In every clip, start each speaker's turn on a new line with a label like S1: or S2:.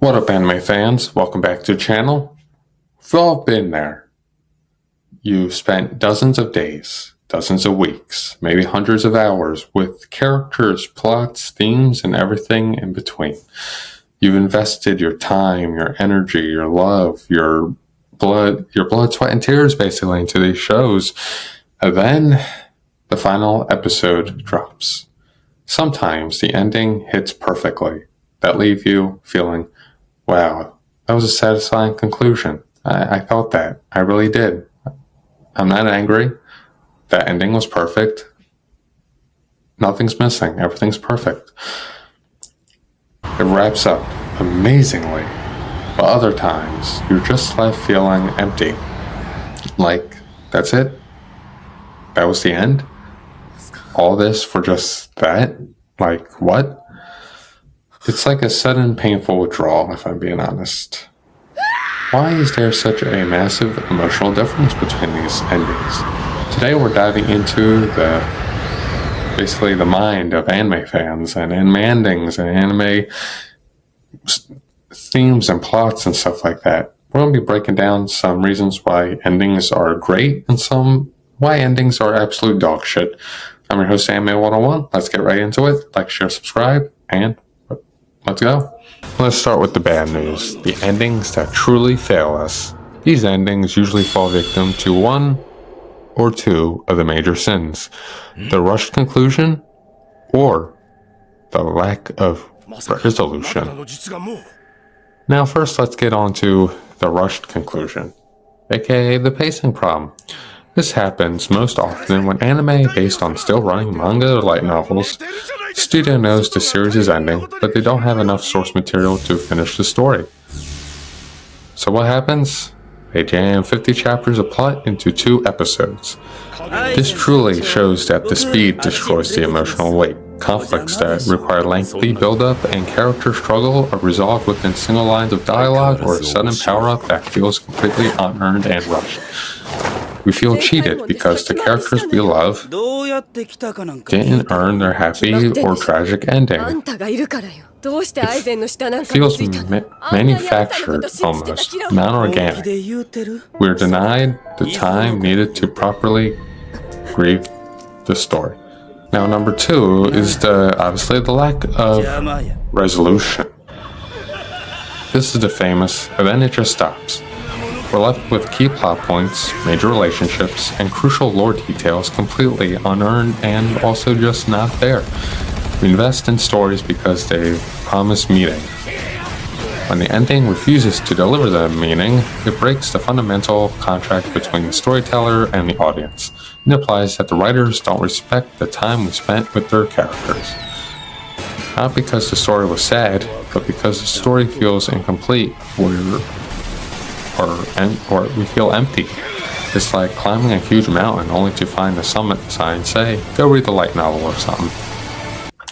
S1: What up, anime fans? Welcome back to the channel. We've all been there. You've spent dozens of days, dozens of weeks, maybe hundreds of hours with characters, plots, themes, and everything in between. You've invested your time, your energy, your love, your blood, sweat, and tears basically into these shows. And then the final episode drops. Sometimes the ending hits perfectly. That leave you feeling, wow, that was a satisfying conclusion. I felt that. I really did. I'm not angry. That ending was perfect. Nothing's missing. Everything's perfect. It wraps up amazingly. But other times, you're just left feeling empty. Like, that's it? That was the end? All this for just that? Like, what? It's like a sudden painful withdrawal, if I'm being honest. Why is there such a massive emotional difference between these endings? Today we're diving into basically the mind of anime fans and anime endings and anime themes and plots and stuff like that. We're going to be breaking down some reasons why endings are great and some why endings are absolute dog shit. I'm your host, Anime 101. Let's get right into it. Like, share, subscribe, and let's go. Let's start with the bad news. The endings that truly fail us. These endings usually fall victim to one or two of the major sins. The rushed conclusion or the lack of resolution. Now first let's get on to the rushed conclusion, aka the pacing problem. This happens most often when anime based on still running manga or light novels. The studio knows the series is ending, but they don't have enough source material to finish the story. So what happens? They jam 50 chapters of plot into 2 episodes. This truly shows that the speed destroys the emotional weight. Conflicts that require lengthy build-up and character struggle are resolved within single lines of dialogue or a sudden power-up that feels completely unearned and rushed. We feel cheated because the characters we love didn't earn their happy or tragic ending. It feels manufactured almost, non-organic. We're denied the time needed to properly grieve the story. Now, number 2 is obviously the lack of resolution. This is the famous, and then it just stops. We're left with key plot points, major relationships, and crucial lore details completely unearned and also just not there. We invest in stories because they promise meaning. When the ending refuses to deliver the meaning, it breaks the fundamental contract between the storyteller and the audience. It implies that the writers don't respect the time we spent with their characters. Not because the story was sad, but because the story feels incomplete, or we feel empty. It's like climbing a huge mountain only to find the summit sign say, go read the light novel or something.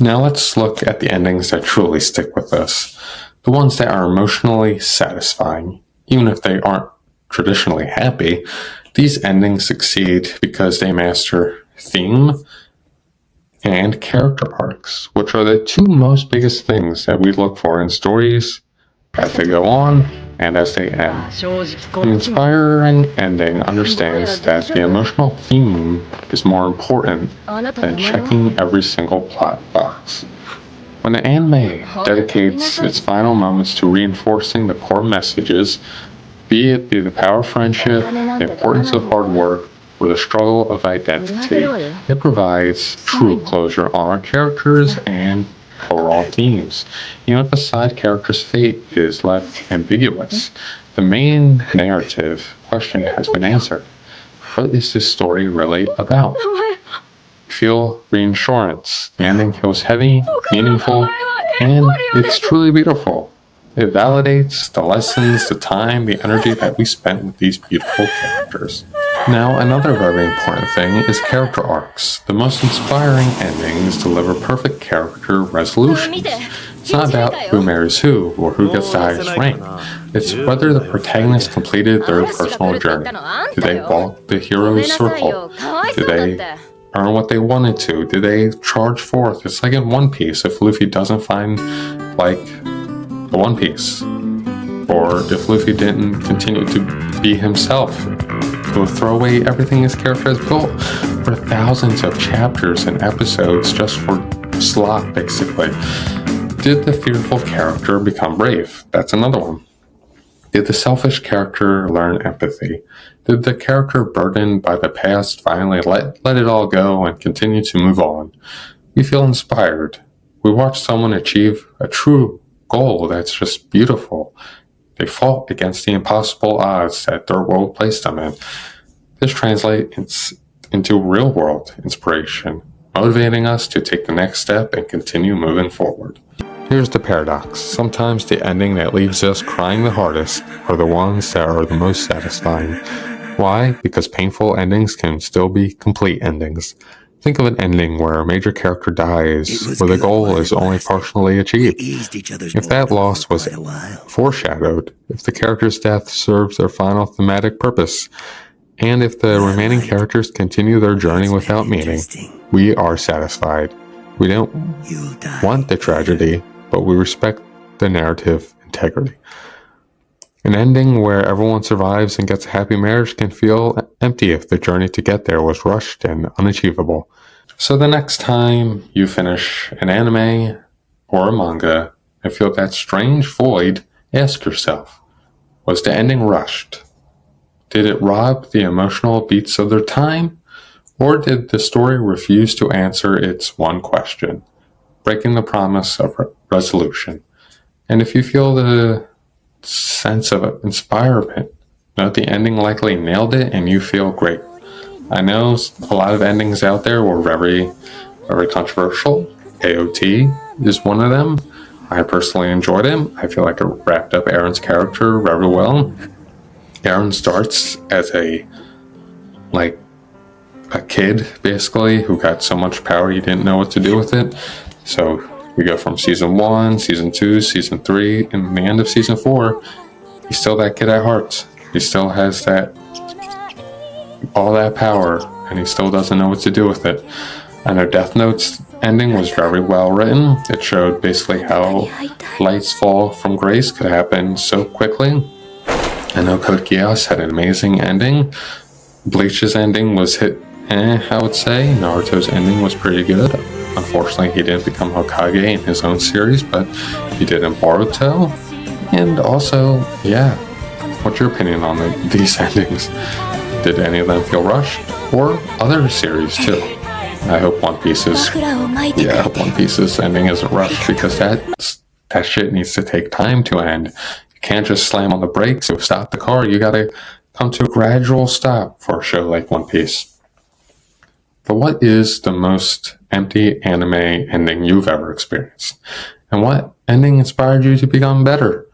S1: Now let's look at the endings that truly stick with us. The ones that are emotionally satisfying. Even if they aren't traditionally happy, these endings succeed because they master theme and character arcs, which are the 2 most biggest things that we look for in stories as they go on and as they end. An inspiring ending understands that the emotional theme is more important than checking every single plot box. When an anime dedicates its final moments to reinforcing the core messages, be it the power of friendship, the importance of hard work, or the struggle of identity, it provides true closure on our characters and overall themes. Even if the side character's fate is left ambiguous, the main narrative question has been answered. What is this story really about? Feel reassurance. The ending feels heavy, meaningful, and it's truly beautiful. It validates the lessons, the time, the energy that we spent with these beautiful characters. Now, another very important thing is character arcs. The most inspiring endings deliver perfect character resolutions. It's not about who marries who or who gets the highest rank. It's whether the protagonist completed their personal journey. Did they walk the hero's circle? Did they earn what they wanted to? Did they charge forth? It's like in One Piece. If Luffy doesn't find, the One Piece, Or if Luffy didn't continue to be himself, he would throw away everything his character has built for thousands of chapters and episodes just for slot, basically. Did the fearful character become brave? That's another one. Did the selfish character learn empathy? Did the character burdened by the past finally let it all go and continue to move on? We feel inspired. We watch someone achieve a true goal that's just beautiful. They fought against the impossible odds that their world placed them in. This translates into real-world inspiration, motivating us to take the next step and continue moving forward. Here's the paradox. Sometimes the ending that leaves us crying the hardest are the ones that are the most satisfying. Why? Because painful endings can still be complete endings. Think of an ending where a major character dies, where the goal is only partially achieved. If that loss was foreshadowed, if the character's death serves their final thematic purpose, and if the remaining characters continue their journey without meaning, we are satisfied. We don't want the tragedy, but we respect the narrative integrity. An ending where everyone survives and gets a happy marriage can feel empty if the journey to get there was rushed and unachievable. So the next time you finish an anime or a manga and feel that strange void, ask yourself, was the ending rushed? Did it rob the emotional beats of their time? Or did the story refuse to answer its one question, breaking the promise of resolution? And if you feel the sense of inspirement, note the ending likely nailed it and you feel great. I know a lot of endings out there were very, very controversial. AOT is one of them. I personally enjoyed it. I feel like it wrapped up Aaron's character very well. Aaron starts as a kid, basically, who got so much power he didn't know what to do with it. So we go from season 1, season 2, season 3, and the end of season 4, he's still that kid at heart. He still has all that power, and he still doesn't know what to do with it. I know Death Note's ending was very well written. It showed basically how Light's fall from grace could happen so quickly. I know Code Geass had an amazing ending. Bleach's ending was I would say. Naruto's ending was pretty good. Unfortunately, he didn't become Hokage in his own series, but he did in Boruto. And also, what's your opinion on these endings? Did any of them feel rushed? Or other series too? I hope One Piece's ending isn't rushed, because that shit needs to take time to end. You can't just slam on the brakes to stop the car. You gotta come to a gradual stop for a show like One Piece. But what is the most empty anime ending you've ever experienced? And what ending inspired you to become better?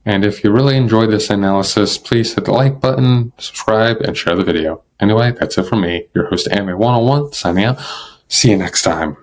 S1: And if you really enjoyed this analysis, please hit the like button, subscribe, and share the video. Anyway, that's it from me, your host Anime 101, signing out. See you next time.